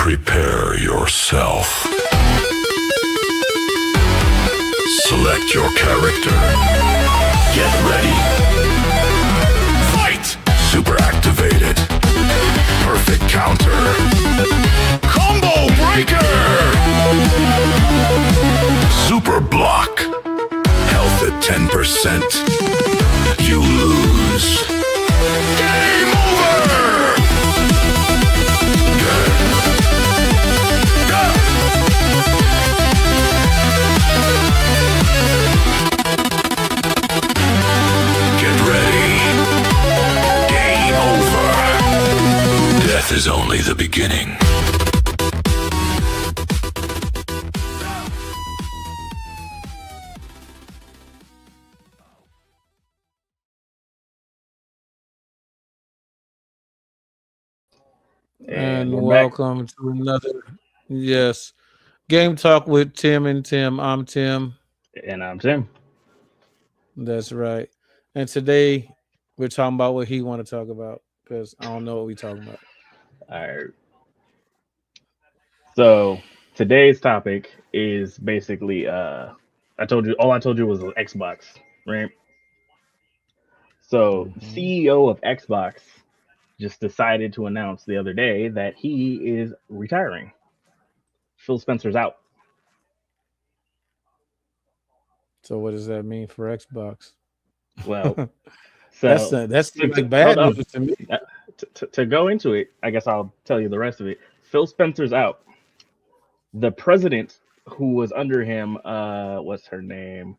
Prepare yourself. Select your character. Get ready. Fight! Super activated. Perfect counter. Combo breaker! Super block. Health at 10%. You lose. Game over! Death is only the beginning. And we're back. welcome to another, yes, Game Talk with Tim and Tim. I'm Tim. And I'm Tim. That's right. And today we're talking about what he want to talk about because I don't know what we talking about. All right. So today's topic is basically I told you was Xbox, right? So the Mhm. CEO of Xbox just decided to announce the other day that he is retiring. Phil Spencer's out. So what does that mean for Xbox? Well, that's so that's like hold bad on. news to me. Uh, to go into it, I guess I'll tell you the rest of it. Phil Spencer's out. The president who was under him, what's her name?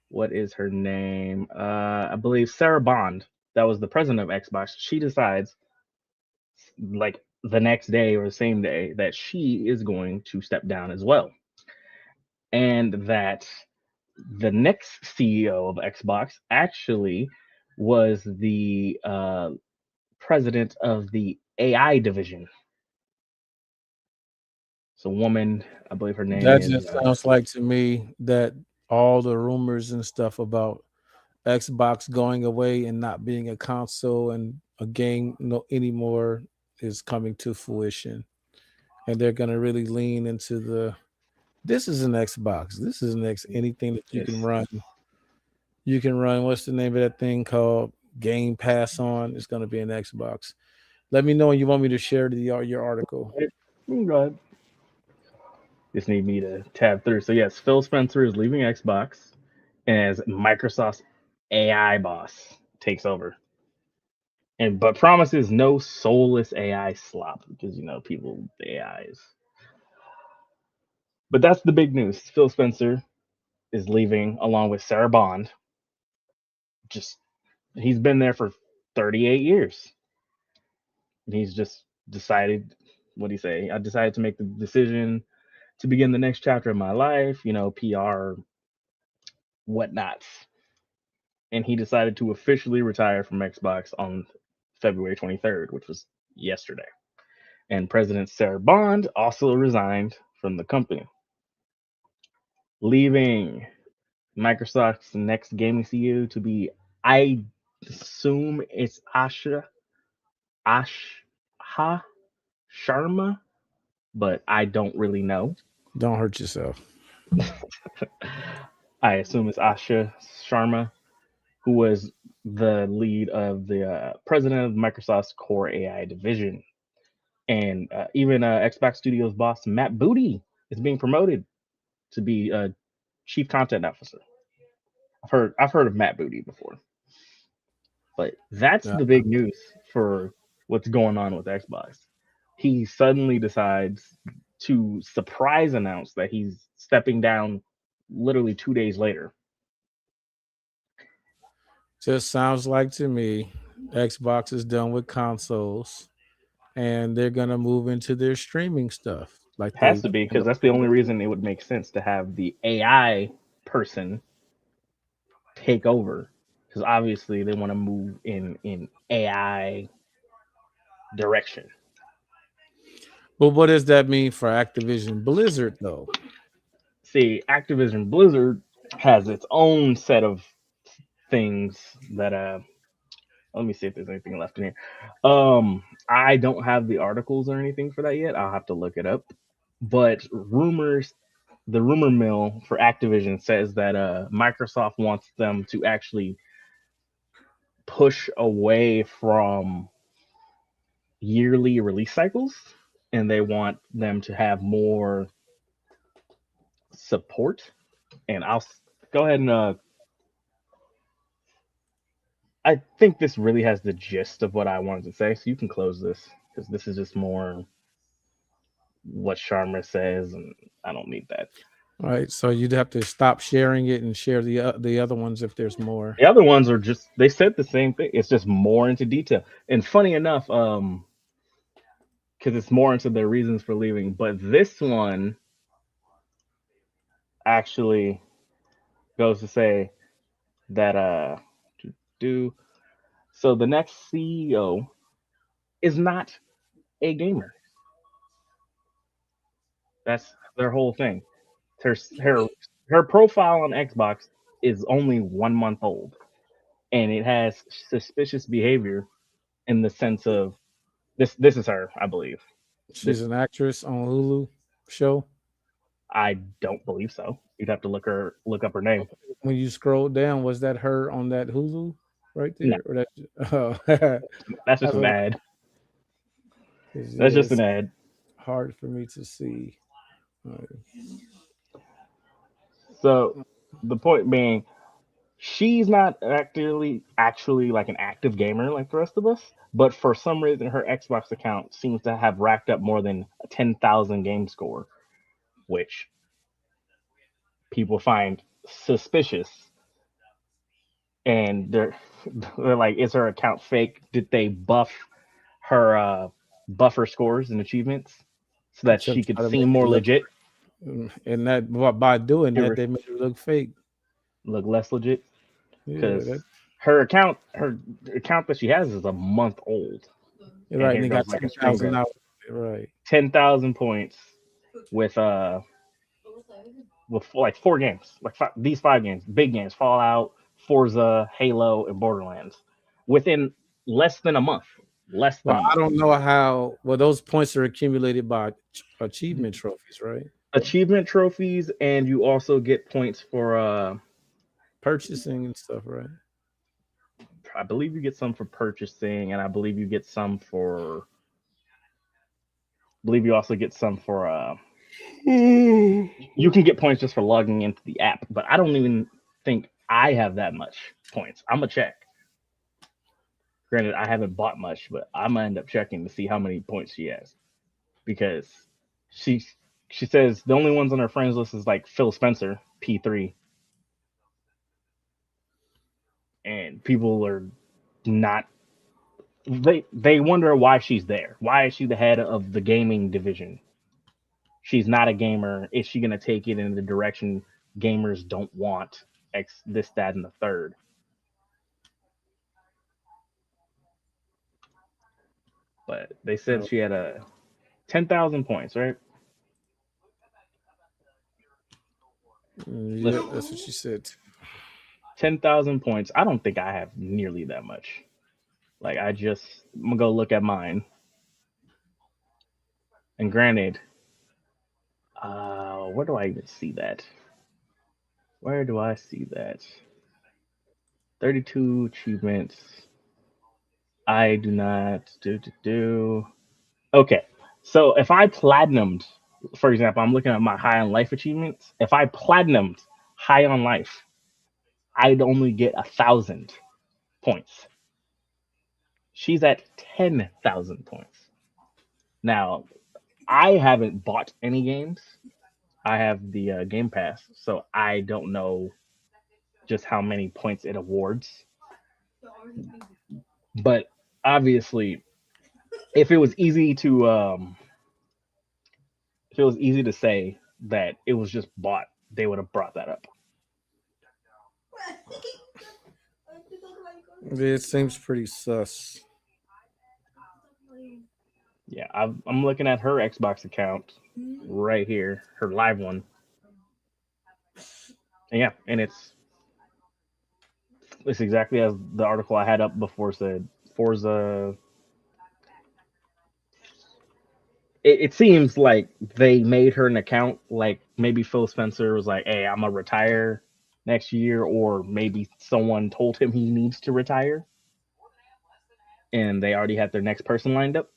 What is her name? I believe Sarah Bond. That was the president of Xbox. She decides, like the next day or the same day, that she is going to step down as well, and that the next CEO of Xbox actually was the president of the AI division. So, woman, I believe her name That is. just sounds like to me that all the rumors and stuff about Xbox going away and not being a console and a game no anymore is coming to fruition. And they're gonna really lean into the this is an Xbox. This is an X anything that you can Yes. run. You can run what's the name of that thing called Game Pass on? It's gonna be an Xbox. Let me know when you want me to share your article. Go ahead. Just need me to tab through. So yes, Phil Spencer is leaving Xbox, as Microsoft's AI boss takes over. And but promises no soulless AI slop because people AIs. But that's the big news. Phil Spencer is leaving along with Sarah Bond. Just he's been there for 38 years. And he's just decided what do you say? I decided to make the decision to begin the next chapter of my life, PR whatnots. And he decided to officially retire from Xbox on February 23rd, which was yesterday. And President Sarah Bond also resigned from the company, leaving Microsoft's next gaming CEO to be, I assume it's Asha Sharma, but I don't really know. Don't hurt yourself. I assume it's Asha Sharma, who was the lead of the president of Microsoft's core AI division. And even Xbox Studios boss Matt Booty is being promoted to be chief content officer. I've heard of Matt Booty before, but that's Uh, the big news for what's going on with Xbox. He suddenly decides to surprise announce that he's stepping down literally 2 days later. just sounds like to me Xbox is done with consoles and they're gonna move into their streaming stuff like Has they to be you because know that's the only reason it would make sense to have the AI person take over, because obviously they want to move in AI direction. But what does that mean for Activision Blizzard though? See, Activision Blizzard has its own set of things that Let me see if there's anything left in here. I don't have the articles or anything for that yet. I'll have to look it up. But the rumor mill for Activision says that Microsoft wants them to actually push away from yearly release cycles, and they want them to have more support. And I'll go ahead and I think this really has the gist of what I wanted to say. So you can close this because this is just more what Sharma says, and I don't need that. All right, so you'd have to stop sharing it and share the other ones if there's more. The other ones are just they said the same thing. It's just more into detail. And funny enough, because it's more into their reasons for leaving. But this one actually goes to say that so the next CEO is not a gamer. That's their whole thing. Her profile on Xbox is only 1 month old, and it has suspicious behavior in the sense of this is her, I believe. She's an actress on Hulu show. I don't believe so. You'd have to look up her name. When you scroll down, was that her on that Hulu right there? No. Or that, That's just an ad. That's just an ad. Hard for me to see. So the point being, she's not actually like an active gamer like the rest of us, but for some reason her Xbox account seems to have racked up more than a 10,000 game score, which people find suspicious. And they're like, is her account fake? Did they buff her scores and achievements so that she could seem more legit? And that by doing that, they made her look fake, look less legit. Because Yeah, her account that she has is a month old. right, and they got 10,000 out. Right, 10,000 points with like 4 games, like these 5 games, big games: Fallout, Forza, Halo, and Borderlands, within less than a month. I don't know how. Well, those points are accumulated by achievement trophies, right? Achievement trophies, and you also get points for purchasing and stuff, right? I believe you get some for purchasing, and I believe you get some for. I believe you also get some for. You can get points just for logging into the app, but I don't even think I have that much points. I'm gonna check. Granted, I haven't bought much, but I'm gonna end up checking to see how many points she has, because she says the only ones on her friends list is like Phil Spencer, P3, and people are not. They wonder why she's there. Why is she the head of the gaming division? She's not a gamer. Is she gonna take it in the direction gamers don't want? This, that, and the third. But they said she had a 10,000 points, right? Yeah, that's what she said. 10,000 points. I don't think I have nearly that much. Like, I'm gonna go look at mine. And granted, where do I even see that? Where do I see that? 32 achievements. I do not do. Okay, so if I platinumed, for example, I'm looking at my High on Life achievements. If I platinumed High on Life, I'd only get 1,000 points. She's at 10,000 points. Now, I haven't bought any games. I have the Game Pass, so I don't know just how many points it awards. But obviously, if it was easy to say that it was just bought, they would have brought that up. It seems pretty sus. Yeah, I'm looking at her Xbox account right here, her live one. And yeah, and it's It's exactly as the article I had up before said. Forza. It seems like they made her an account. Like maybe Phil Spencer was like, "Hey, I'm gonna retire next year," or maybe someone told him he needs to retire, and they already had their next person lined up.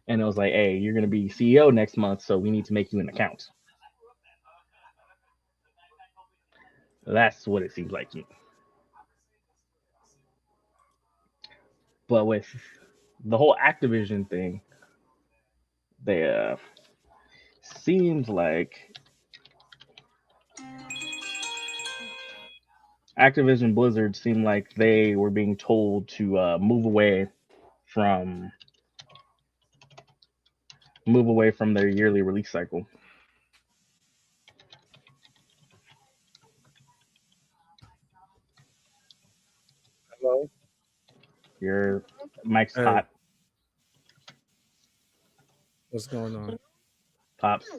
And it was like, "Hey, you're gonna be CEO next month, so we need to make you an account." That's what it seems like to me. But with the whole Activision thing, they seems like Activision Blizzard seemed like they were being told to from move away from their yearly release cycle. Hello. Your mic's Hey, hot, what's going on? pops.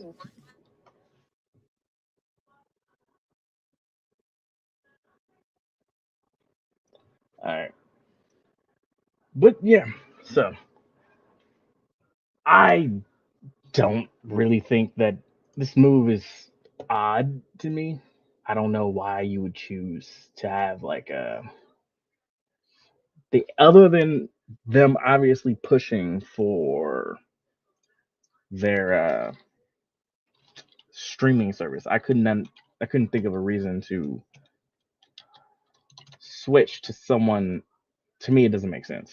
All right, but yeah, so I don't really think that this move is odd to me. I don't know why you would choose to have like a the other than them obviously pushing for their streaming service. I couldn't think of a reason to switch to someone. To me, it doesn't make sense.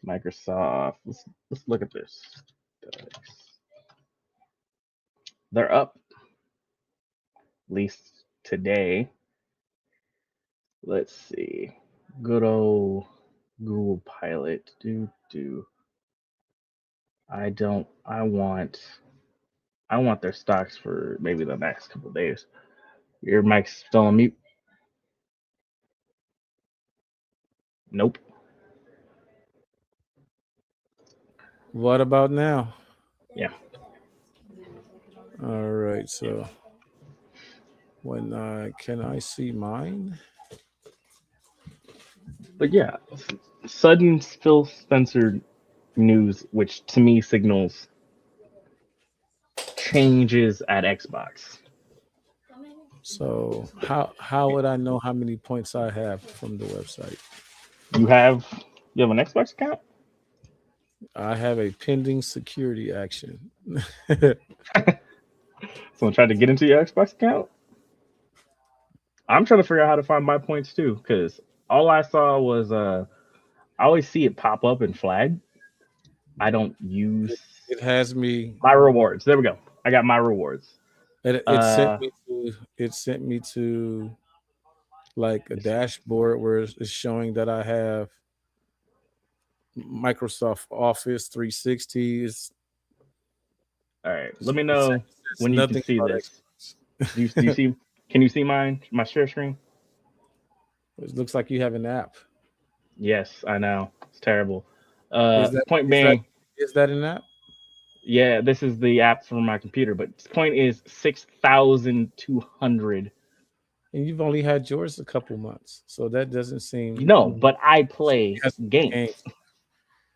Microsoft. Let's look at this. They're up at least today. Let's see. Good old Google Pilot. Do. I don't. I want their stocks for maybe the next couple of days. Your mic's still on mute. Nope. What about now? Yeah. All right. So when can I see mine? But yeah, sudden Phil Spencer news, which to me signals changes at Xbox. So how would I know how many points I have from the website? You have an Xbox account? I have a pending security action. Someone tried to get into your Xbox account? I'm trying to figure out how to find my points too, because all I saw was I always see it pop up and flag. I don't use It has me. my rewards. There we go. I got my rewards. It sent me to like a dashboard where it's showing that I have Microsoft Office 360. All right. Let me It's know when you can nothing see about this. Do you see? Can you see my share screen? It looks like you have an app. Yes, I know. It's terrible. Is that Point is that being, is that an app? yeah, this is the app for my computer, but point is 6,200. And you've only had yours a couple months, so that doesn't seem. No, but I play Has games.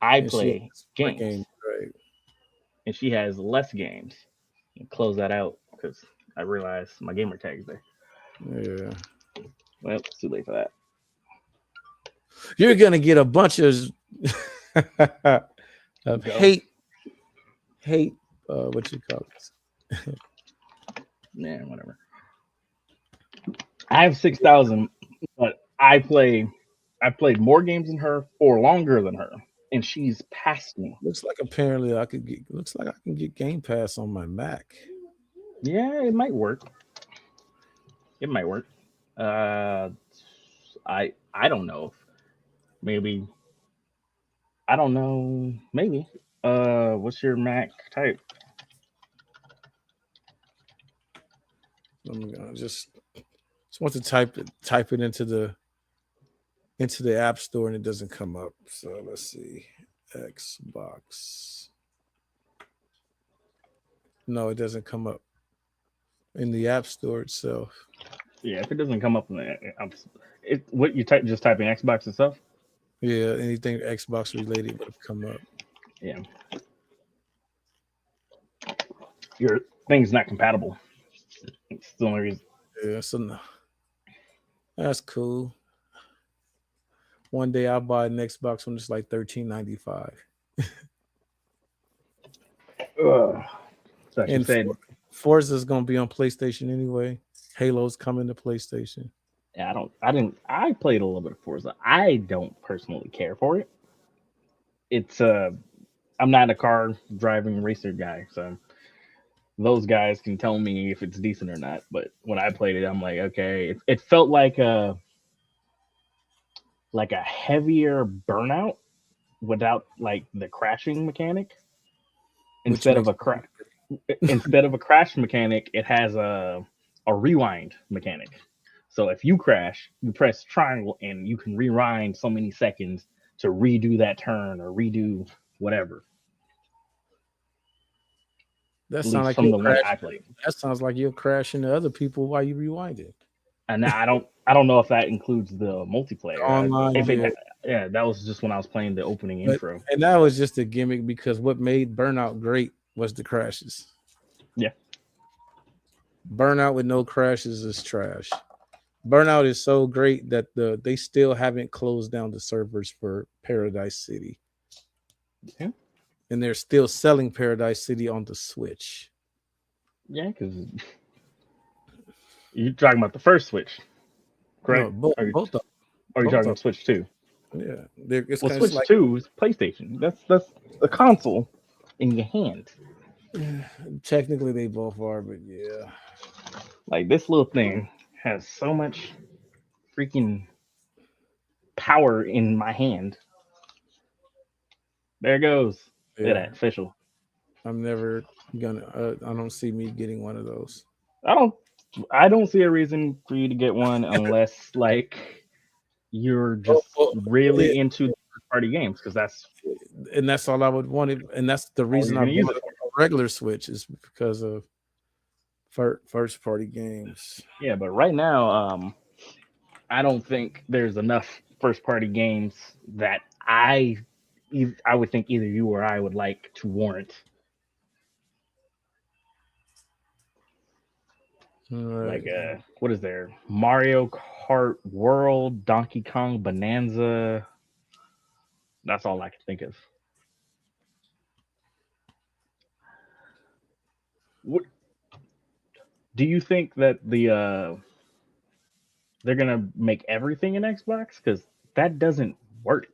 I and she has play more games, right? and she has less games. Close that out because I realized my gamer tag's there. Yeah, Well, it's too late for that. you're gonna get a bunch of hate. What you call it? Yeah, whatever. I have 6,000, but I've played more games than her for longer than her, and she's passed me. Looks like apparently I could get. Looks like I can get Game Pass on my Mac. Yeah, it might work. It might work. I don't know. Maybe I don't know. Maybe. What's your Mac type? I'm gonna just want to type it into the App Store and it doesn't come up. So let's see. Xbox. No, it doesn't come up in the App Store itself. Yeah, if it doesn't come up, what you type, just typing Xbox itself. Yeah, anything Xbox related would have come up. Yeah, your thing's not compatible. It's the only reason. Yeah, so no, that's cool. One day I'll buy an Xbox when it's like $13.95. Ugh. So you And said, Forza's gonna be on PlayStation anyway. Halo's coming to PlayStation. yeah, I played a little bit of Forza. I don't personally care for it. It's I'm not a car driving racer guy, so those guys can tell me if it's decent or not. But when I played it, I'm like, okay, it felt like a heavier Burnout without like the crashing mechanic. Instead of a crash mechanic, it has a rewind mechanic. So if you crash, you press triangle and you can rewind so many seconds to redo that turn or redo whatever. That At sounds least like from the you're one I crashing. played. That sounds like you're crashing to other people while you rewind it. And I don't know if that includes the multiplayer. Online, If yeah. yeah, that was just when I was playing the opening But, intro. and that was just a gimmick because what made Burnout great was the crashes. Yeah. Burnout with no crashes is trash. Burnout is so great that they still haven't closed down the servers for Paradise City. Yeah. And they're still selling Paradise City on the Switch. Yeah, because you're talking about the first Switch, correct? No, both of them. Or are you both talking of about Switch 2? Yeah. It's Well, kind Switch of like 2 is PlayStation. That's the console in your hand. technically they both are, but yeah. Like this little thing has so much freaking power in my hand. There it goes. Look at that official. I'm never gonna. I don't see me getting one of those. I don't see a reason for you to get one unless like you're just really into third party games, because that's all I would want it, and that's the reason I use bought it a regular Switch is because of first party games. Yeah, but right now, I don't think there's enough first party games that I would think either you or I would like to warrant. Right. Like what is there? Mario Kart World, Donkey Kong Bonanza. That's all I can think of. What do you think that they're gonna make everything in Xbox? Because that doesn't work.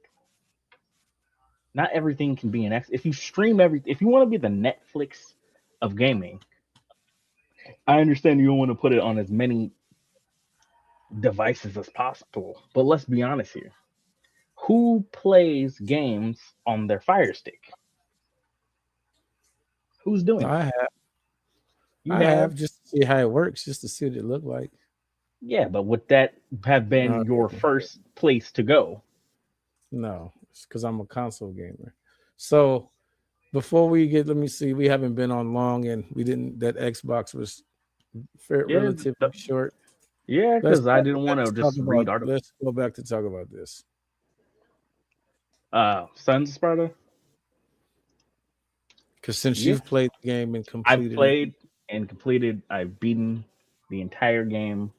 Not everything can be an X. If you stream if you want to be the Netflix of gaming, I understand you don't want to put it on as many devices as possible. But let's be honest here. Who plays games on their Fire Stick? Who's doing it? I have. You I have just to see how it works, just to see what it looked like. Yeah, but would that have been your first place to go? No, it's because I'm a console gamer. So before let me see, we haven't been on long, and we didn't. That Xbox was relatively short. Yeah, because I didn't want to just read articles. Let's go back to talk about this. Sons of Sparta. Because since you've played the game and completed, I've played and completed. I've beaten the entire game.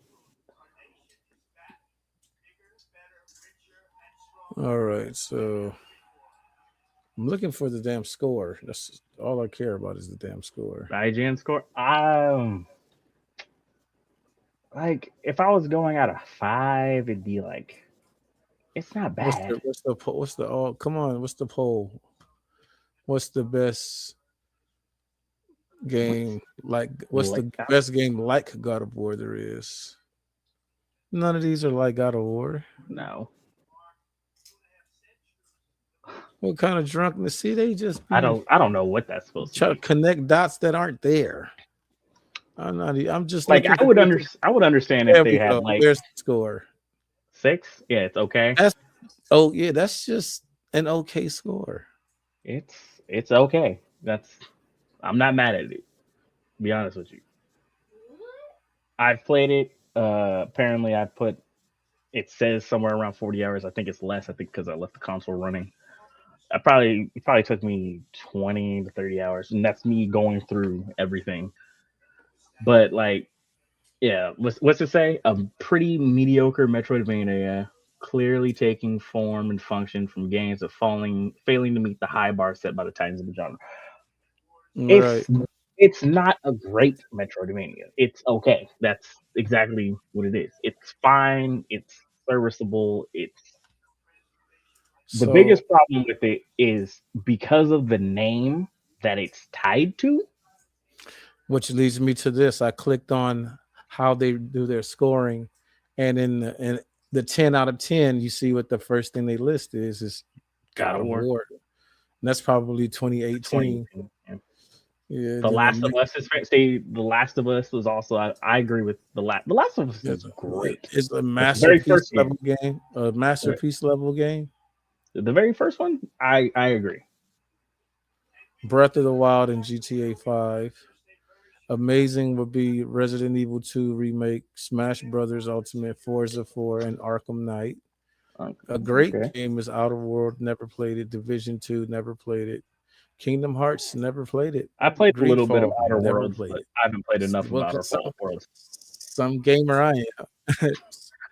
All right, so I'm looking for the damn score. That's all I care about is the damn score. IGN score. Like if I was going out of 5, it'd be like, it's not bad. What's the oh, come on, what's the poll? What's the best game what's the best game like God of War there is? None of these are like God of War. No. What kind of drunkenness? See, they just I don't know what that's supposed to be. Connect dots that aren't there. I'm just like I would understand if they had like there's the score 6. Yeah, it's okay. That's just an okay score. It's okay. I'm not mad at it. To be honest with you. I've played it Apparently, it says somewhere around 40 hours. I think it's less. I think because I left the console running. It probably took me 20 to 30 hours, and that's me going through everything. But like, yeah, what's it say? A pretty mediocre Metroidvania, clearly taking form and function from games of failing to meet the high bar set by the titans of the genre. Right. It's not a great Metroidvania. It's okay. That's exactly what it is. It's fine. It's serviceable. The So, biggest problem with it is because of the name that it's tied to. which leads me to this. I clicked on how they do their scoring, and in the 10 out of 10, you see what the first thing they list is God of War. And that's probably 2018. 2018, yeah. Yeah. The Last of Us The Last of Us was also I agree with The Last of Us is great. It's a very masterpiece first level game. A masterpiece level game. The very first one, I agree. Breath of the Wild and GTA 5. Amazing would be Resident Evil 2 remake, Smash Brothers Ultimate, Forza 4, and Arkham Knight. A great game is Outer World. Never played it. Division 2. Never played it. Kingdom Hearts. Never played it. I played a little bit of Greedfall, Outer never Worlds, played but it. I haven't played enough Well, of Outer Worlds. Some gamer I am.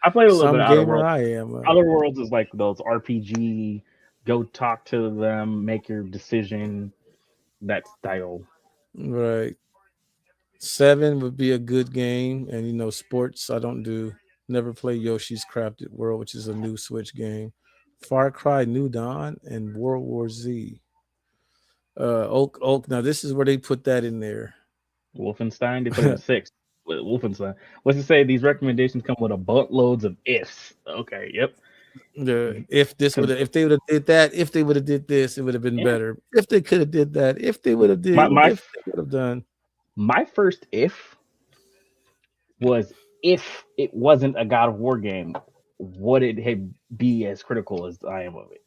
I played a little Some bit of Outer gamer Worlds. I am. Outer Worlds is like those RPG, go talk to them, make your decision, that style. Right. 7 would be a good game, and sports I don't do. Never play Yoshi's Crafted World, which is a new Switch game. Far Cry New Dawn and World War Z. Oak. Now this is where they put that in there. Wolfenstein, they put it in 6. With Wolfenstein, what's it say? These recommendations come with a buttloads of ifs. Okay, yep. If they would have did that, if they would have did this, it would have been better. If they could have did that, if they would have did, if they would have done. My first if was if it wasn't a God of War game, would it be as critical as I am of it?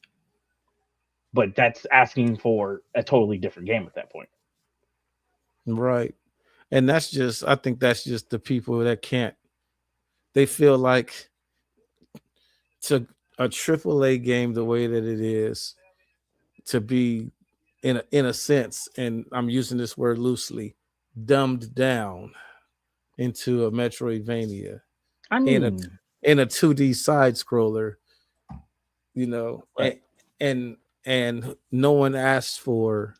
But that's asking for a totally different game at that point. Right. And I think that's just the people that can't. They feel like to a AAA game the way that it is to be in a sense, and I'm using this word loosely, dumbed down into a Metroidvania. I mean, in a 2D side scroller, right. and no one asked for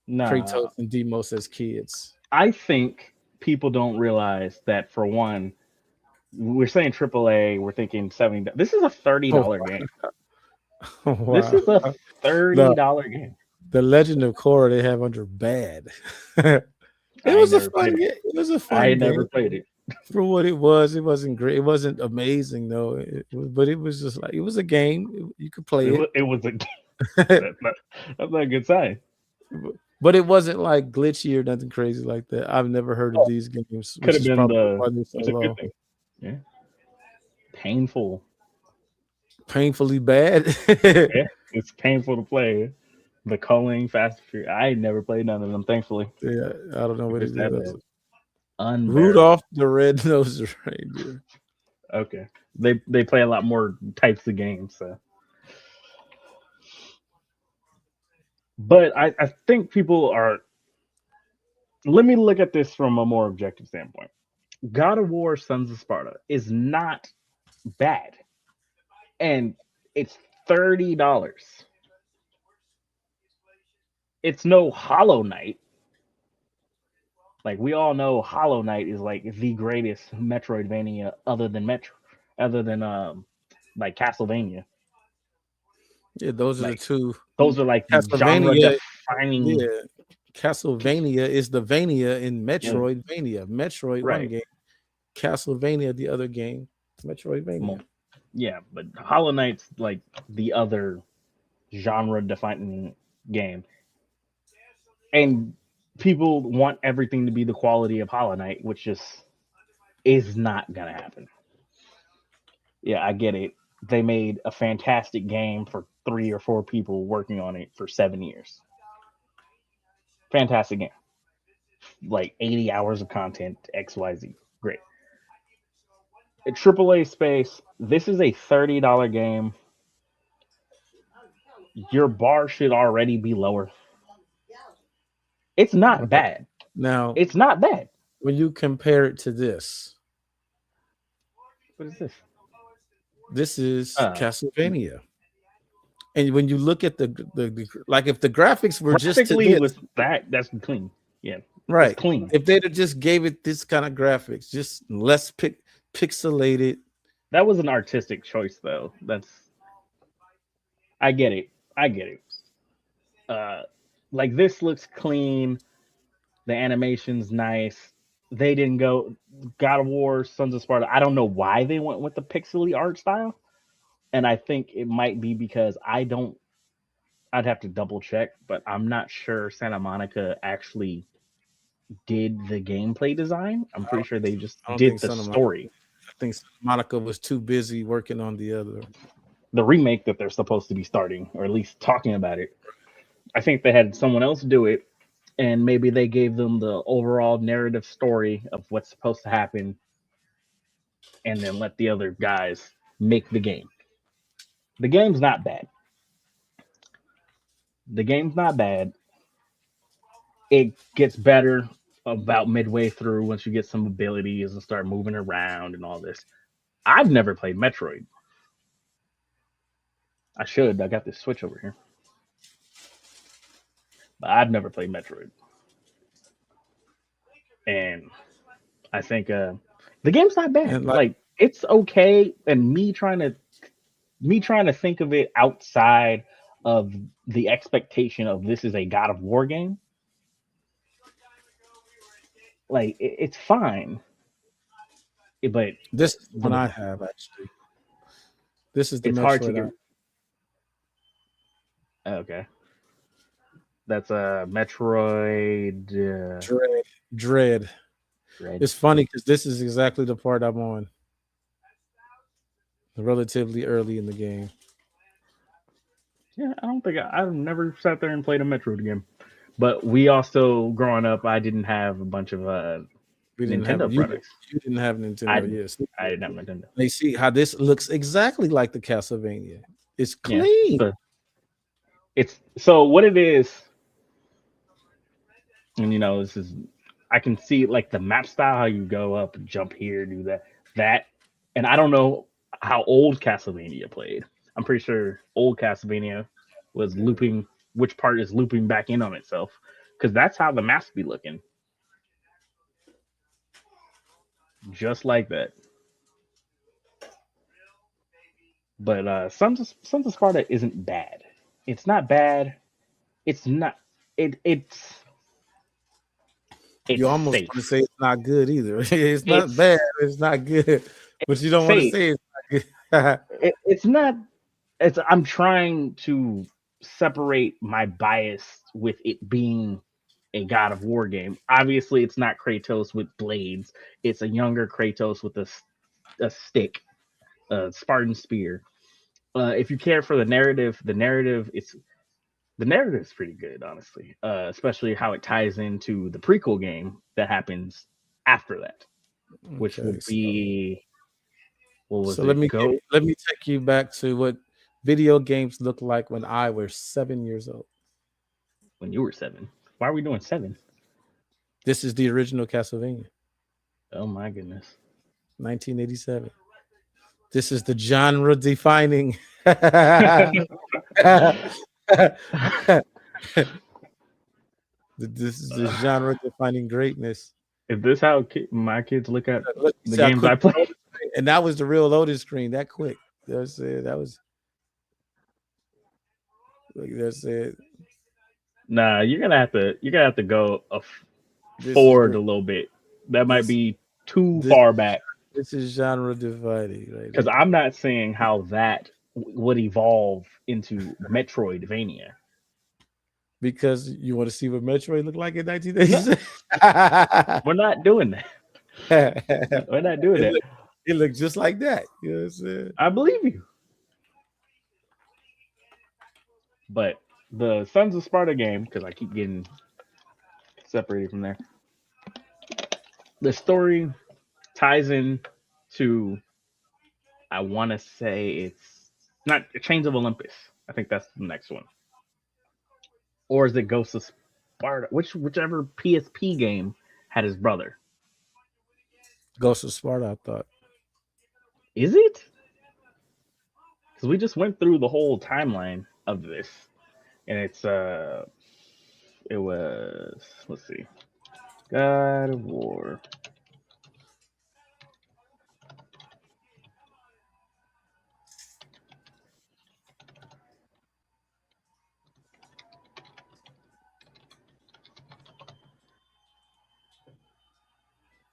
Kratos and Deimos as kids. I think people don't realize that, for one, we're saying AAA, we're thinking $70. This is a $30 game. Wow. This is a $30 game. The Legend of Korra they have under bad. It was a fun game. It was a fun game. I never played it. For what it wasn't great. It wasn't amazing though. But it was just like it was a game. You could play it. It was a game. That's not a good sign. But it wasn't like glitchy or nothing crazy like that. I've never heard of these games. Could have been that's a good thing. Yeah. Painfully bad. Yeah, it's painful to play. The culling, Fast and Furious. I never played none of them, thankfully. Yeah, I don't know what it is. Rudolph the Red-Nosed Reindeer. Okay. They play a lot more types of games, so. But I think people are. Let me look at this from a more objective standpoint. God of War Sons of Sparta is not bad. And it's $30. It's no Hollow Knight. Like, we all know Hollow Knight is like the greatest Metroidvania other than like Castlevania. Yeah, those are the two. Those are like genre defining. Yeah, Castlevania is the Vania in Metroidvania. Metroid one game. Castlevania the other game. Metroidvania. Yeah, but Hollow Knight's like the other genre defining game. And people want everything to be the quality of Hollow Knight, which just is not gonna happen. Yeah, I get it. They made a fantastic game for 3 or 4 people working on it for 7 years. Fantastic game. Like 80 hours of content, XYZ. Great. AAA space. This is a $30 game. Your bar should already be lower. It's not Okay. bad. Now, It's not bad. when you compare it to this, What is this? this is Uh, Castlevania. And when you look at the like, if the graphics were just to Graphically, this, with that's clean. Yeah, right? it's clean. If they'd have just gave it this kind of graphics, just less pixelated, That was an artistic choice, though. I get it. I get it. Like this looks clean. The animation's nice. They didn't go God of War, Sons of Sparta. I don't know why they went with the pixely art style, and I think it might be because I'd have to double check, but I'm not sure Santa Monica actually did the gameplay design. I'm pretty sure they just I don't did think the Santa Monica- story. I think Monica was too busy working on the other. The remake that they're supposed to be starting, or at least talking about it. I think they had someone else do it, and maybe they gave them the overall narrative story of what's supposed to happen, and then let the other guys make the game. The game's not bad. The game's not bad. It gets better about midway through once you get some abilities and start moving around and all this. I've never played Metroid. I should. I got this Switch over here. But I've never played Metroid. And I think the game's not bad. And Like it's okay. And me trying to think of it outside of the expectation of this is a God of War game. Like it's fine. But This is the one I have actually. This is the it's Metroid. hard to get. Okay. That's a Metroid. Dread. Dread. It's funny because this is exactly the part I'm on. Relatively early in the game. Yeah, I don't think I've never sat there and played a Metroid game. But we also, growing up, I didn't have a bunch of We didn't Nintendo have products. You didn't have Nintendo, yes. I didn't have Nintendo. They see how this looks exactly like the Castlevania. It's Yeah, clean. but it's so what it is, and this is I can see like the map style, how you go up, jump here, do that, and I don't know how old Castlevania played. I'm pretty sure old Castlevania was looping, which part is looping back in on itself, because that's how the maps be looking. Just like that. But Sons of Sparta isn't bad. It's not bad. It's not. It's You almost safe. want to say it's not good either. It's not bad. It's not good. But you don't want to say it's not good. It's not. I'm trying to separate my bias with it being a God of War game. Obviously, it's not Kratos with blades. It's a younger Kratos with a stick, a Spartan spear. If you care for the narrative is pretty good, honestly. Especially how it ties into the prequel game that happens after that, which Okay, will be. What was so it? let me take you back to what video games looked like when I was 7 years old. When you were 7. Why are we doing 7? This is the original Castlevania, Oh my goodness. 1987. This is the genre defining. This is the genre defining greatness. Is this how my kids look at Look, the see how games I quick play? and that was the real loaded screen. That quick. That's it. That was. Like that's it. Nah, you're gonna have to go This forward is- a little bit. That might be too this- far back, This is genre dividing, right? because I'm not seeing how that would evolve into Metroidvania. Because you want to see what Metroid looked like in 1986. We're not doing that. We're not doing that. It looked just like that. You know what I'm saying? I believe you. But the Sons of Sparta game, because I keep getting separated from there, the story ties in to I want to say it's not Chains of Olympus. I think that's the next one. Or is it Ghost of Sparta? Whichever PSP game had his brother. Ghost of Sparta, I thought. Is it? Because we just went through the whole timeline of this, and it was, let's see, God of War.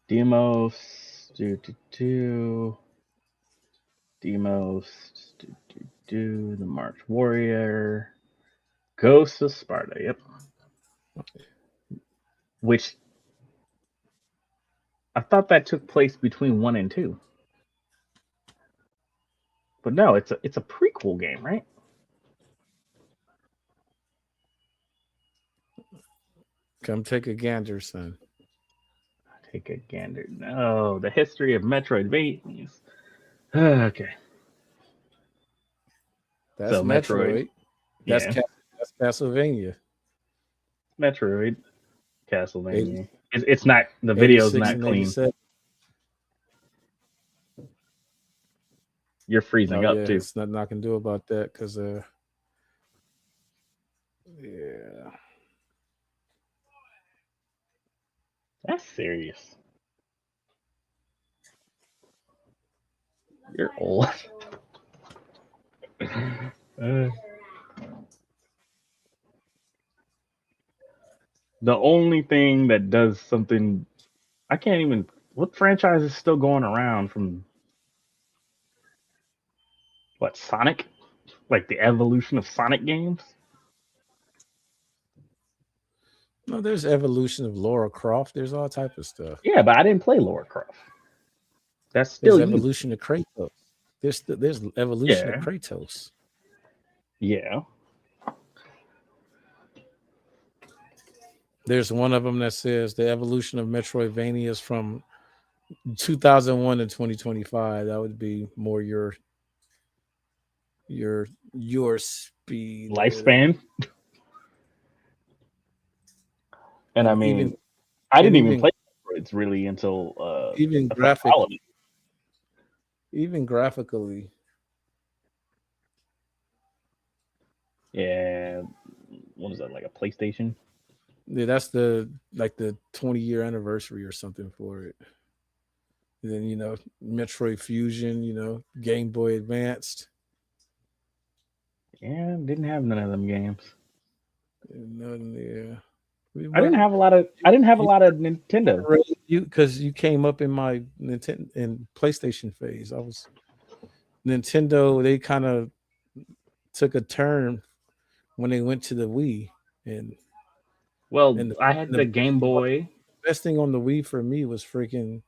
Demos, Demos, the March Warrior, Ghost of Sparta. Yep. Which I thought that took place between 1 and 2, but no, it's a prequel game, right? Come take a gander, son. Take a gander. No, the history of Metroidvanias. Okay. That's So, Metroid. That's Yeah. that's Castlevania. Metroid, Castlevania. It's not, the video's 86 not and clean. 87. You're freezing Oh, up yeah, too. it's nothing I can do about that because yeah. That's serious. You're old. The only thing that does something, I can't even. What franchise is still going around from? What, Sonic? Like the evolution of Sonic games? No, there's evolution of Lara Croft. There's all type of stuff. Yeah, but I didn't play Lara Croft. That's There's still you. evolution of Kratos. There's evolution Yeah. of Kratos. Yeah. There's one of them that says the evolution of Metroidvanias from 2001 to 2025. That would be more your speed Lifespan. And I mean, Even- I didn't even even- play Metroids really until even I thought graphic, all of it. even graphically. Yeah. What is that, like a PlayStation? Yeah, that's the 20-year anniversary or something for it. And then Metroid Fusion, Game Boy Advanced. Yeah, didn't have none of them games. Nothing there. I didn't have a lot of Nintendo. Because you came up in my Nintendo and PlayStation phase. I was Nintendo. They kind of took a turn when they went to the Wii, and Well, And I had the Game Boy. the best thing on the Wii for me was freaking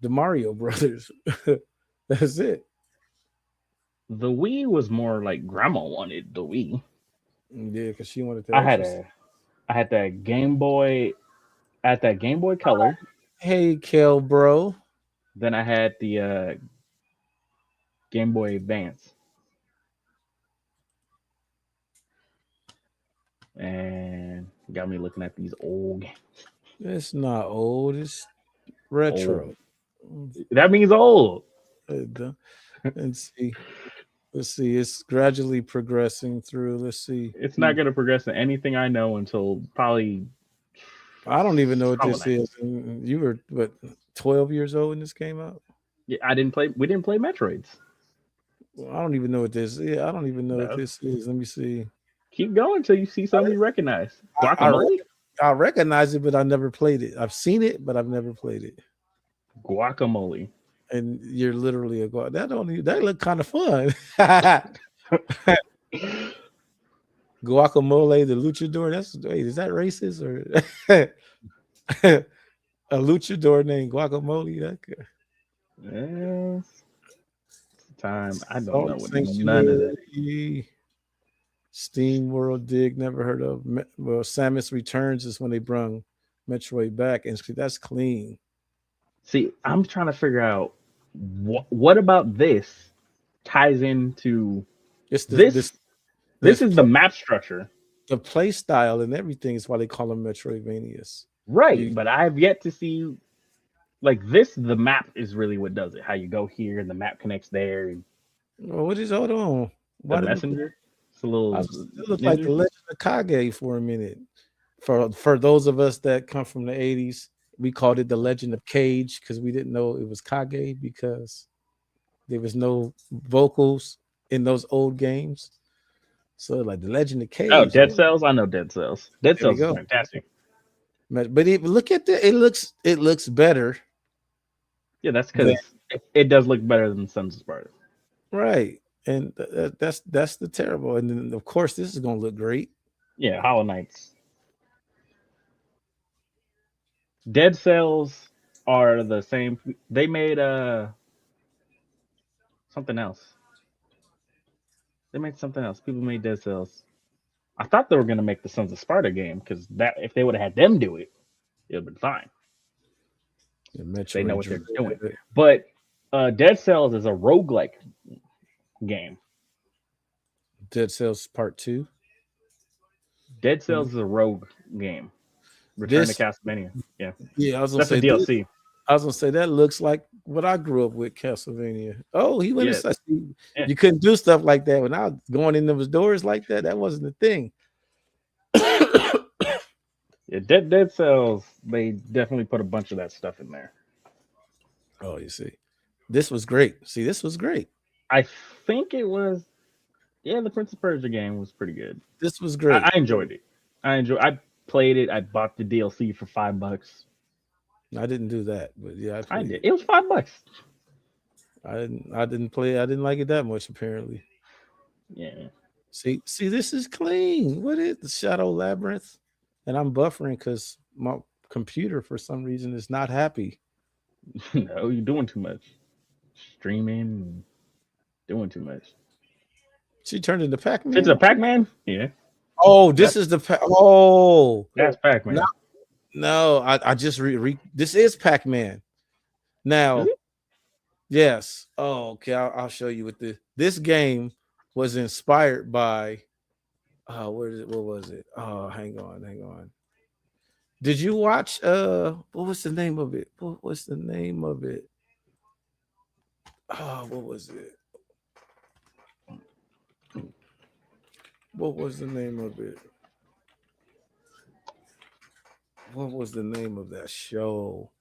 the Mario Brothers. That's it. The Wii was more like grandma wanted the Wii. Yeah, because she wanted to. I had that Game Boy. I had that Game Boy Color. Hey, Kel, bro. Then I had the Game Boy Advance. And got me looking at these old games. It's not old. It's retro. That means old. And see. Let's see. It's gradually progressing through. Let's see. It's not going to progress in anything I know until probably. I don't even know what this Hollow Knight. is. And you were 12 years old when this came out? Yeah, we didn't play Metroids. Well, I don't even know what this is. I don't even know No. what this is. Let me see. Keep going until you see something you recognize. Guacamole? I recognize it, but I never played it. I've seen it, but I've never played it. Guacamole. And you're literally that look kind of fun. Guacamole, the luchador. Is that racist or a luchador named Guacamole? Yes. Time. I don't Salt know what Sanctuary, none of that. Steam World Dig, never heard of. Well, Samus Returns is when they brung Metroid back, and that's clean. See, I'm trying to figure out What about this ties into It's this? This is the map structure, the play style and everything is why they call them Metroidvanias. right? But I've yet to see like this. The map is really what does it. How you go here and the map connects there. And What is hold on? the messenger. It's a little. It looked like the Legend of Kage for a minute. For those of us that come from the 80s, we called it the Legend of Cage because we didn't know it was Kage because there was no vocals in those old games. So like the Legend of Cage. Oh, Dead Cells. I know Dead Cells. Dead There we Cells is go. fantastic. But look at it looks better. Yeah, that's because it does look better than Sons of Sparta. Right. And that's the terrible. And then of course this is gonna look great. Yeah, Hollow Knights. Dead Cells are the same. They made something else. They made something else. People made Dead Cells. I thought they were gonna make the Sons of Sparta game because that if they would have had them do it, it would have been fine. They know what they're doing. But Dead Cells is a roguelike game. Dead Cells Part 2. Dead Cells is a rogue game. Return to Castlevania. Yeah. Yeah, I was gonna That's a DLC. I was gonna say that looks like what I grew up with, Castlevania. Oh, he went inside. Yeah. You couldn't do stuff like that when I was going in those doors like that. That wasn't the thing. Yeah, Dead Cells, they definitely put a bunch of that stuff in there. Oh, you see. This was great. See, this was great. I think it was the Prince of Persia game was pretty good. This was great. I enjoyed it. I played it. I bought the DLC for $5. I didn't do that, but yeah, I did. It was $5. I didn't play. I didn't like it that much, apparently. Yeah. See, this is clean. What is the Shadow Labyrinth? And I'm buffering because my computer, for some reason, is not happy. No, you're doing too much. Streaming, doing too much. She turned into Pac-Man. It's a Pac-Man? Yeah. Oh, this is the oh. That's Pac-Man. No, I just this is Pac-Man. Now, yes. Oh, okay. I'll show you what this game was inspired by. What was it? Oh, hang on. Did you watch what was the name of it? What was the name of it? Oh, what was it? What was the name of it? What was the name of that show?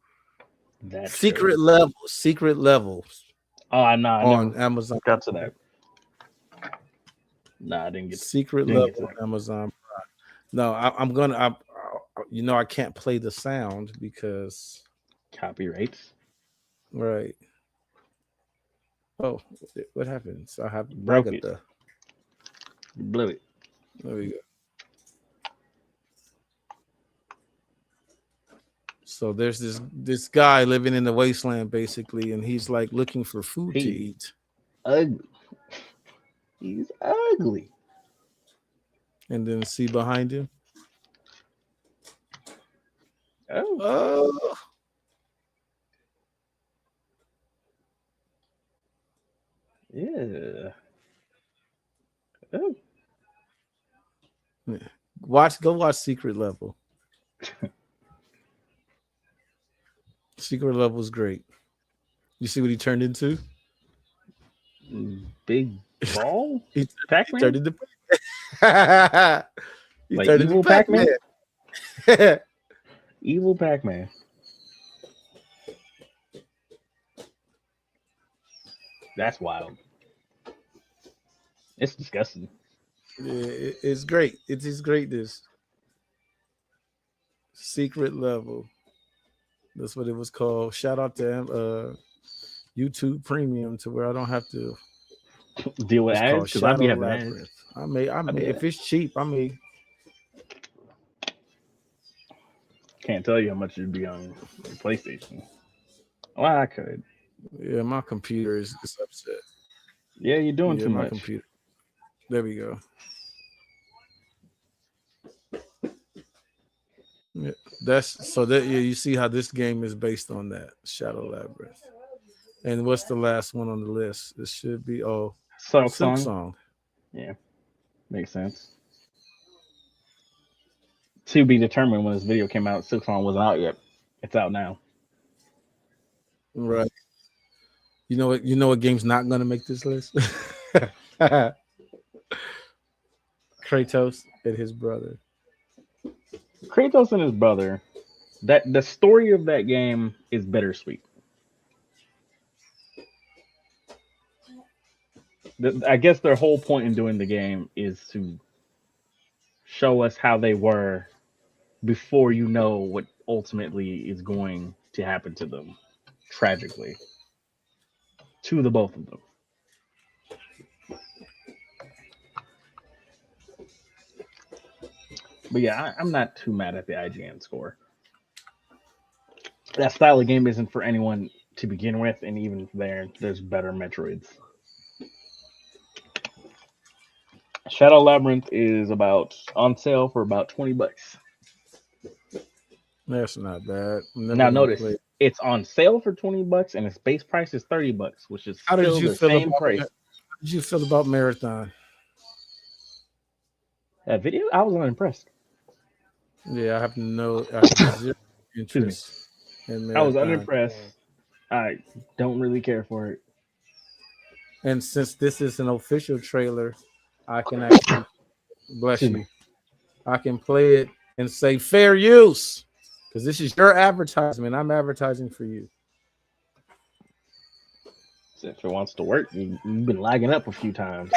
Secret Levels. Oh, no, on Amazon. Got to that. No, I didn't get Secret Level on Amazon Prime. No, I'm gonna. I can't play the sound because copyrights. Right. Oh, what happened? So I have broke it. You blew it. There we go. So there's this guy living in the wasteland, basically, and he's like looking for food to eat. Ugly. He's ugly. And then see behind him. Oh. Yeah. Oh. Go watch Secret Level. Secret Level is great. You see what he turned into? Big ball? Pac-Man? He turned into like evil Pac-Man? Evil Pac-Man. That's wild. It's disgusting. Yeah, it's great. It's his greatness. Secret Level. That's what it was called. Shout out to YouTube Premium to where I don't have to deal with ads because I be having ads. I may if it's cheap, I may. Can't tell you how much it'd be on PlayStation. Well, I could. Yeah, my computer is upset. Yeah, you're doing too much. Computer. There we go. Yeah, you see how this game is based on that Shadow Labyrinth. And what's the last one on the list? It should be Silk Silk Song. Song. Yeah, makes sense. To be determined when this video came out. Silk Song wasn't out yet. It's out now. Right. You know what? You know what game's not gonna make this list? Kratos and his brother. Kratos and his brother. That the story of that game is bittersweet. I guess their whole point in doing the game is to show us how they were before you know what ultimately is going to happen to them, tragically, to the both of them. But yeah, I'm not too mad at the IGN score. That style of game isn't for anyone to begin with, and even there's better Metroids. Shadow Labyrinth is on sale for about $20. That's not bad. Now notice it's on sale for $20 and its base price is $30, which is How did still you the feel same about price. How did you feel about Marathon? That video, I was unimpressed. Yeah, I have zero interest in Marathon. I was unimpressed. I don't really care for it. And since this is an official trailer, I can actually bless you. I can play it and say fair use because this is your advertisement. I'm advertising for you. So if it wants to work, you've been lagging up a few times.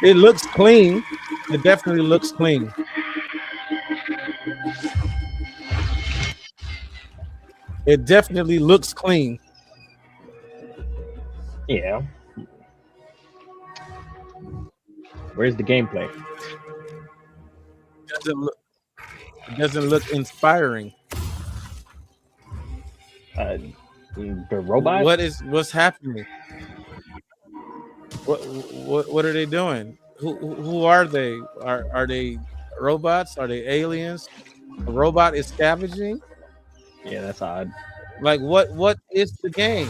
It looks clean. It definitely looks clean. It definitely looks clean. Yeah. Where's the gameplay? It doesn't look inspiring. The robot? What's happening? What are they doing? Who are they? Are they robots? Are they aliens? A robot is scavenging? Yeah, that's odd. Like what is the game?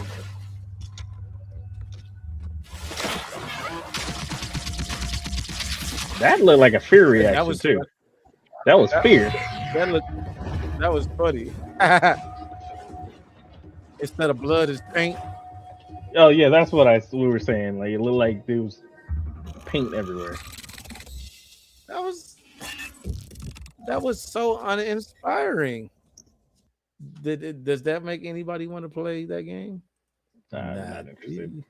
That looked like a fear reaction That was too. That was fear. That was funny. Instead of blood is paint. Oh yeah, that's what we were saying. Like it looked like there was paint everywhere. That was so uninspiring. Does that make anybody want to play that game? Not interested.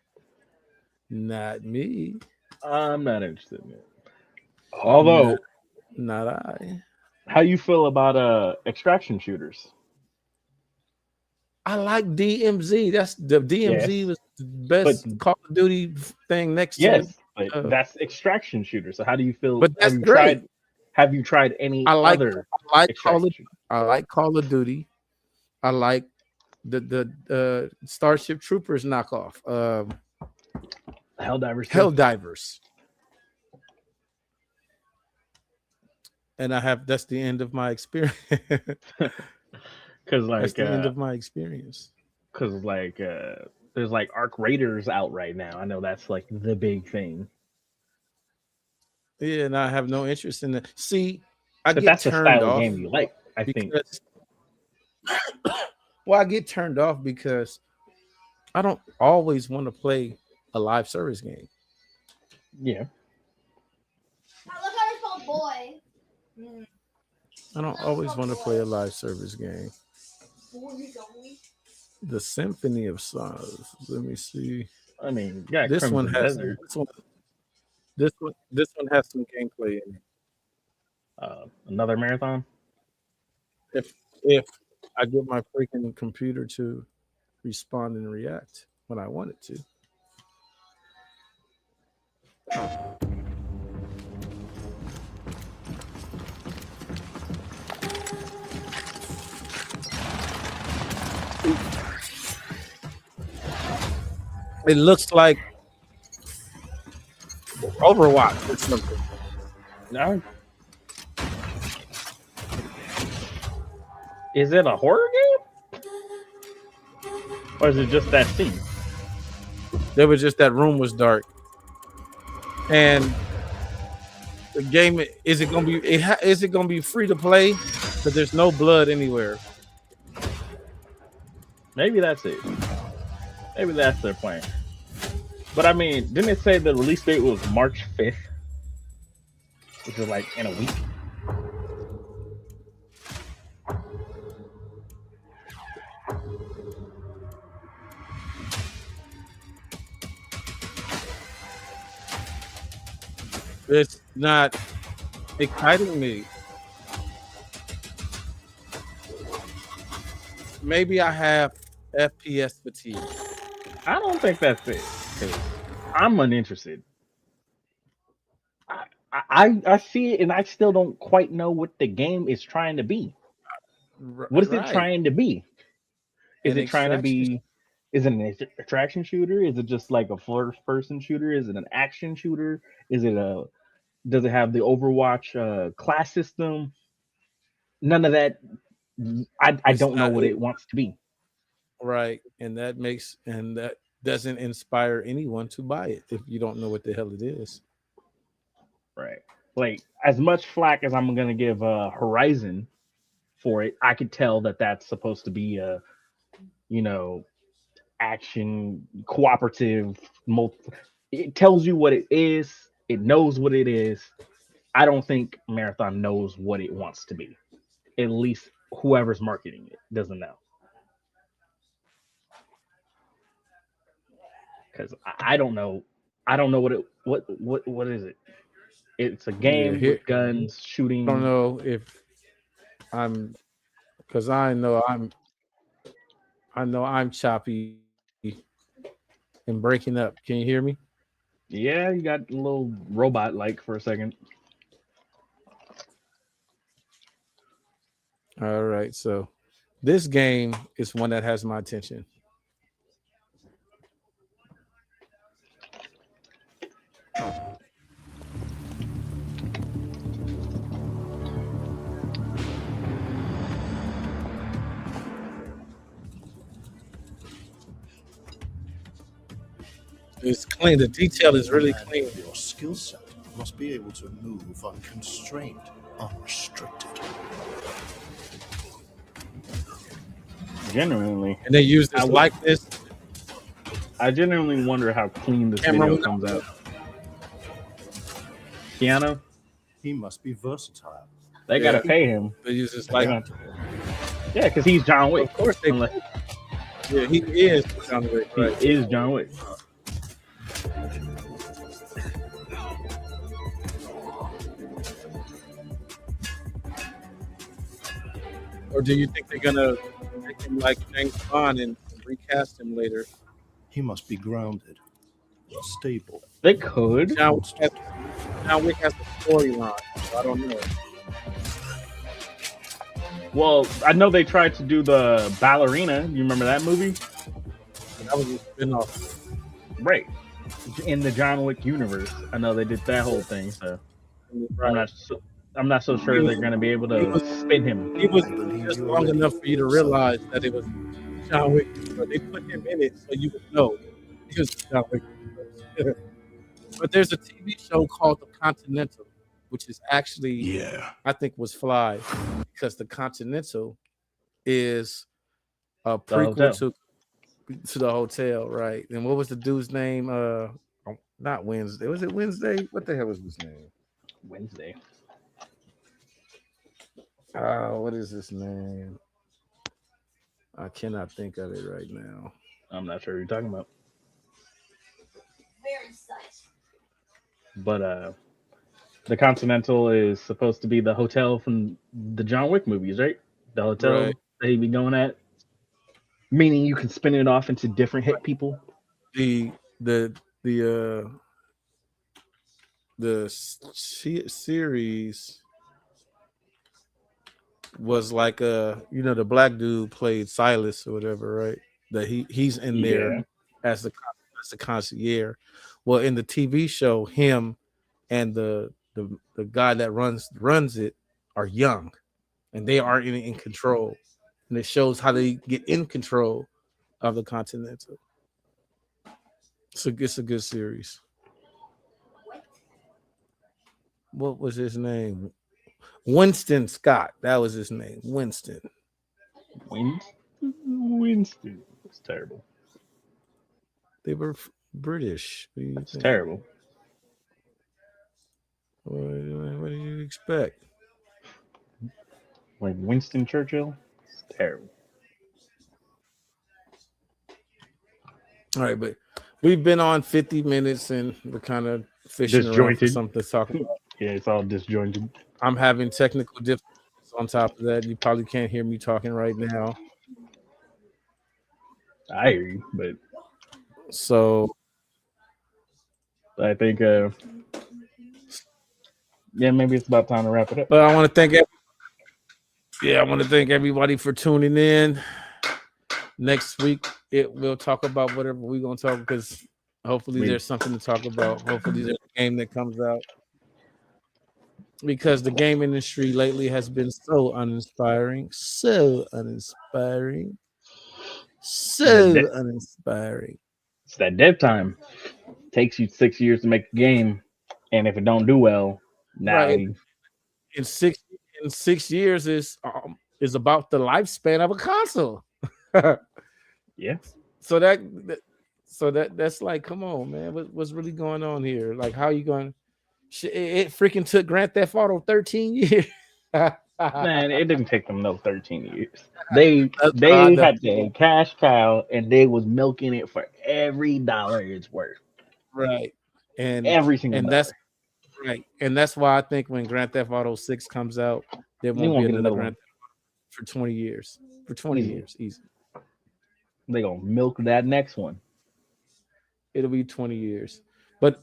Not me. I'm not interested in it. Although, not I. How you feel about extraction shooters? I like DMZ. That's the DMZ was the best Call of Duty thing next to it. But that's extraction shooter. So how do you feel? But that's great. Have you tried any other? I like Call of Duty. I like the Starship Troopers knockoff. Helldivers. And that's the end of my experience. Because that's the end of my experience. Because there's like Arc Raiders out right now. I know that's like the big thing. Yeah, and I have no interest in that. See, that's the style of game you like. I think. Well, I get turned off because I don't always want to play a live service game. Yeah. Look how it's called boy. I don't always want to play a live service game. The Symphony of Songs. Let me see. I mean, this one has some gameplay in it. Another marathon. If I get my freaking computer to respond and react when I want it to. It looks like Overwatch or something. No. Is it a horror game? Or is it just that scene? There was just that room was dark, and the game is it gonna be? Is it gonna be free to play? Because there's no blood anywhere. Maybe that's it. Maybe that's their plan. But I mean, didn't it say the release date was March 5th? Which is like in a week. It's not exciting me. Maybe I have FPS fatigue. I don't think that's it. 'Cause I'm uninterested. I see it and I still don't quite know what the game is trying to be. What is it trying to be? Is An it trying to extraction- be? Is it an attraction shooter? Is it just like a first-person shooter? Is it an action shooter? Is it a? Does it have the Overwatch class system? None of that. I It's don't know not- what it wants to be. Right, and that doesn't inspire anyone to buy it if you don't know what the hell it is. Right. Like as much flack as I'm gonna give Horizon for it, I could tell that that's supposed to be a, action cooperative. It tells you what it is. It knows what it is. I don't think Marathon knows what it wants to be. At least whoever's marketing it doesn't know. Because I don't know. I don't know what is it. It's a game here- with guns, shooting. I don't know if I'm, because I know I'm choppy and breaking up. Can you hear me? Yeah, you got a little robot like for a second. All right, so this game is one that has my attention. It's clean. The detail is really Man, clean. Your skill set must be able to move unconstrained, unrestricted. Genuinely, And they use this I would- likeness. I genuinely wonder how clean this Camera video went comes out. Keanu, He must be versatile. they gotta Yeah. pay him. They use this They likeness. gonna- Yeah, because he's John Wick. Of course they. Unless Yeah, he is John Wick, he right? is John Wick. Or do you think they're gonna make him like James Bond and recast him later? He must be grounded, stable. They could. John Wick has a storyline. So I don't know. Well, I know they tried to do the ballerina. You remember that movie? That was a spin-off. Right. In the John Wick universe. I know they did that whole thing, so Right. I'm not so sure they're gonna be able to spin him. He was just long enough for you to realize that it was John Wick. But they put him in it so you would know he was John Wick. But there's a TV show called The Continental, which is actually, Yeah. I think, was fly because The Continental is a prequel to the hotel, right? And what was the dude's name? Not Wednesday. Was it Wednesday? What the hell was his name? Wednesday. What is his name? I cannot think of it right now. I'm not sure who you're talking about. Very such. But the Continental is supposed to be the hotel from the John Wick movies, right? The hotel Right. that he be going at. Meaning you can spin it off into different hit people. The series was like the black dude played Silas or whatever, right? That he's in there Yeah. as the concierge. Well, in the TV show, him and the the guy that runs it are young, and they are in control, and it shows how they get in control of the Continental. So it's a good series. What was his name? Winston Scott. That was his name. Winston. Winston. It's terrible. They were British. What do you It's think? terrible. What did you expect? Like Winston Churchill. It's terrible. All right, but we've been on 50 minutes and we're kind of fishing around for Disjointed. something to talk about. Yeah, it's all disjointed. I'm having technical difficulties on top of that. You probably can't hear me talking right now. I hear you, but So I think yeah, maybe it's about time to wrap it up. but I want to thank everybody for tuning in. Next week we'll talk about whatever we're gonna talk, because hopefully there's something to talk about. Hopefully there's a game that comes out, because the game industry lately has been so uninspiring. It's that dev time. Takes you 6 years to make a game, and if it don't do well, now Right. In six years is about the lifespan of a console. yeah, So that's like, come on, man, what's really going on here? Like, how you going? It freaking took Grand Theft Auto 13 years. man, it didn't take them no 13 years. They That's had the cash cow, and they was milking it for every dollar it's worth. right, and Every single and dollar. that's right, and that's why I think when Grand Theft Auto 6 comes out, there They won't won't be get another another Grand Theft Auto for 20 years. For 20 Easy. years, easy. They gonna milk that next one. It'll be 20 years. But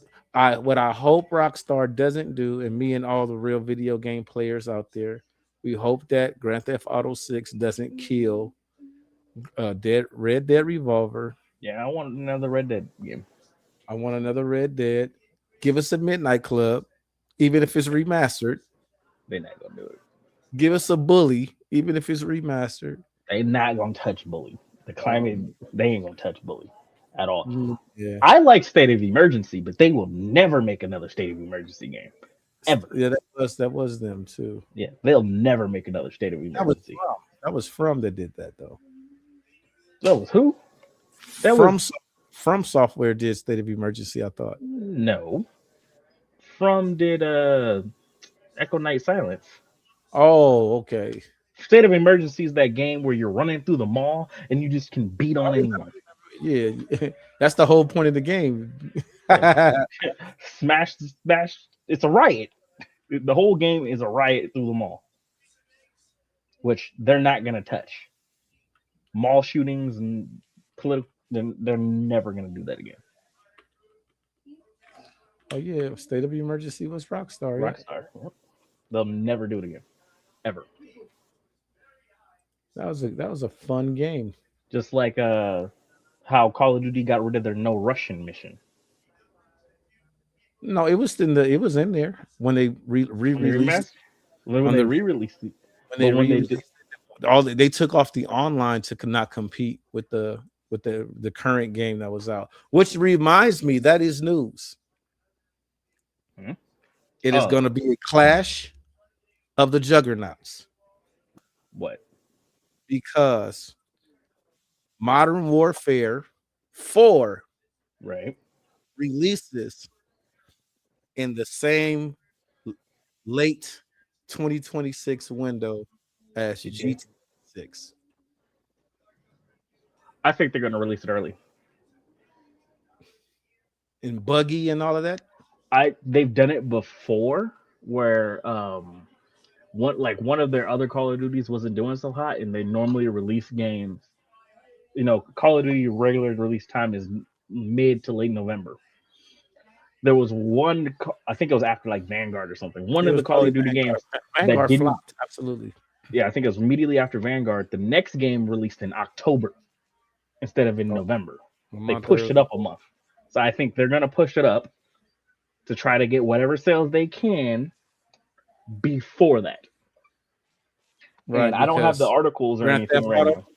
what I hope Rockstar doesn't do, and me and all the real video game players out there, we hope that Grand Theft Auto 6 doesn't kill Red Dead Revolver. Yeah, I want another Red Dead game. I want another Red Dead. Give us a Midnight Club, even if it's remastered. They're not gonna do it. Give us a Bully, even if it's remastered. They're not gonna touch Bully. The climate, they ain't gonna touch Bully at all. Yeah, I like State of Emergency, but they will never make another State of Emergency game. Ever. Yeah, that was them too. Yeah, they'll never make another State of Emergency. That was From that did that though. That was who? That was From Software did State of Emergency, I thought. no. From did Echo Night Silence. Oh, okay. State of Emergency is that game where you're running through the mall and you just can beat on anyone. Yeah, that's the whole point of the game. Smash. It's a riot. The whole game is a riot through the mall, which they're not gonna touch. Mall shootings and political. They're never gonna do that again. Oh yeah, State of Emergency was Rockstar. Yeah. Rockstar. Yep. They'll never do it again, ever. That was a fun game. Just like how Call of Duty got rid of their no Russian mission. No, it was in there when they re-released. When they re-released it. They took off the online to not compete with the current game that was out. Which reminds me, that is news. Hmm? It is Oh. going to be a clash of the juggernauts, What? because Modern Warfare 4 Right. releases in the same late 2026 window as GTA 6. I think they're gonna release it early. And buggy and all of that. They've done it before where one of their other Call of Duties wasn't doing so hot, and they normally release games. You know, Call of Duty regular release time is mid to late November. There was one, I think it was after like Vanguard or something. One of the Call of Duty games. Vanguard didn't- flopped, absolutely. Yeah, I think it was immediately after Vanguard. The next game released in October instead of in November. They pushed it up a month. So I think they're gonna push it up to try to get whatever sales they can before that. Right. And I don't have the because articles or Grand anything Theft right Auto- now.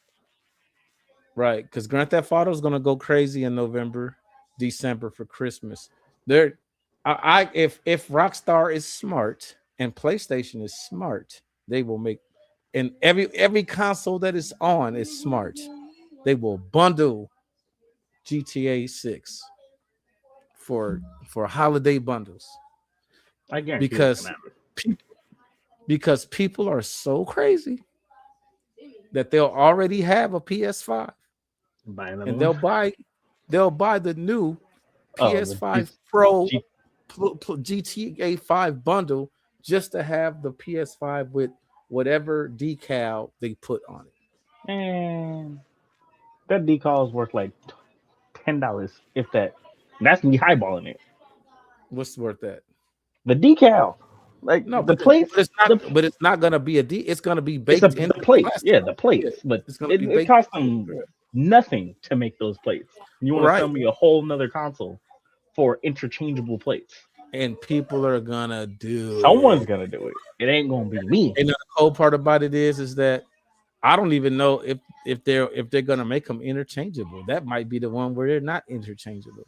Right, because Grand Theft Auto is gonna go crazy in November, December for Christmas. If Rockstar is smart and PlayStation is smart, they will make, and every console that is on is smart. They will bundle GTA 6 for holiday bundles I guarantee because it's gonna happen. because people are so crazy that they'll already have a PS5 Buy another and one. they'll buy the new Oh, the PS5 Pro G- GTA 5 bundle just to have the PS5 with whatever decal they put on it. Man, that decal is worth like $10, if that. And that's me highballing it. What's worth that? The decal, like No, the but plates. but it's not gonna be it's gonna be It's baked the in plates. plastic. Yeah, the plates. But It's gonna be it baked costs them nothing to make those plates. You want to Right. sell me a whole nother console for interchangeable plates? and people are gonna do Someone's it. gonna do it. It ain't gonna be me. And the whole part about it is that I don't even know if they're gonna make them interchangeable. That might be the one where they're not interchangeable.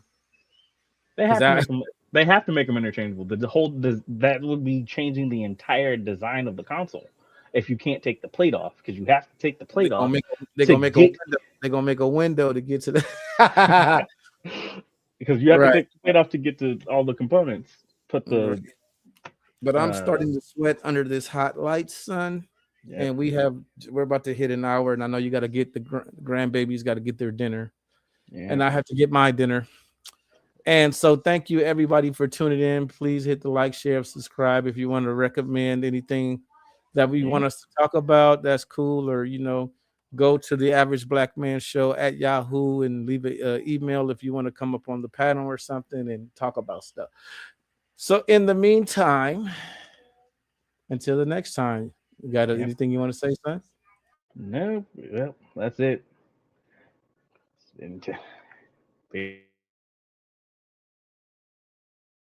They have Is to that- make them. They have to make them interchangeable. That would be changing the entire design of the console. If you can't take the plate off, because you have to take the plate off. They're to gonna make get- they're gonna make a window to get to the Because you have Right. to take the plate off to get to all the components. Put the But I'm Uh, starting to sweat under this hot light, son. yeah. And we're about to hit an hour, and I know you got to get the grandbabies got to get their dinner, and I have to get my dinner. And so, thank you everybody for tuning in. Please hit the like, share, subscribe. If you want to recommend anything that we want us to talk about, that's cool. Or go to the Average Black Man Show at Yahoo and leave an email if you want to come up on the panel or something and talk about stuff. So, in the meantime, until the next time, you got anything you want to say, son? No, well, that's it.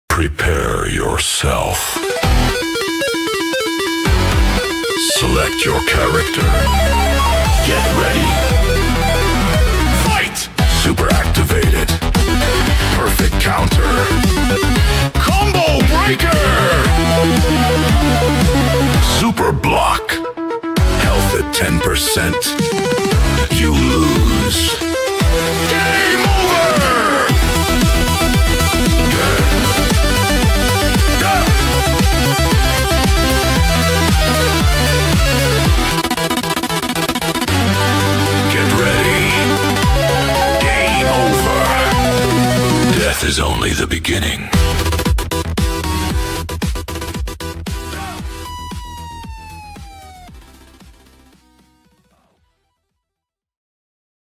Prepare yourself. Select your character. Get ready. Fight! Super activated. Perfect counter. Combo breaker! Super block. Health at 10%. You lose. Game over! Get ready. Game over. Death is only the beginning.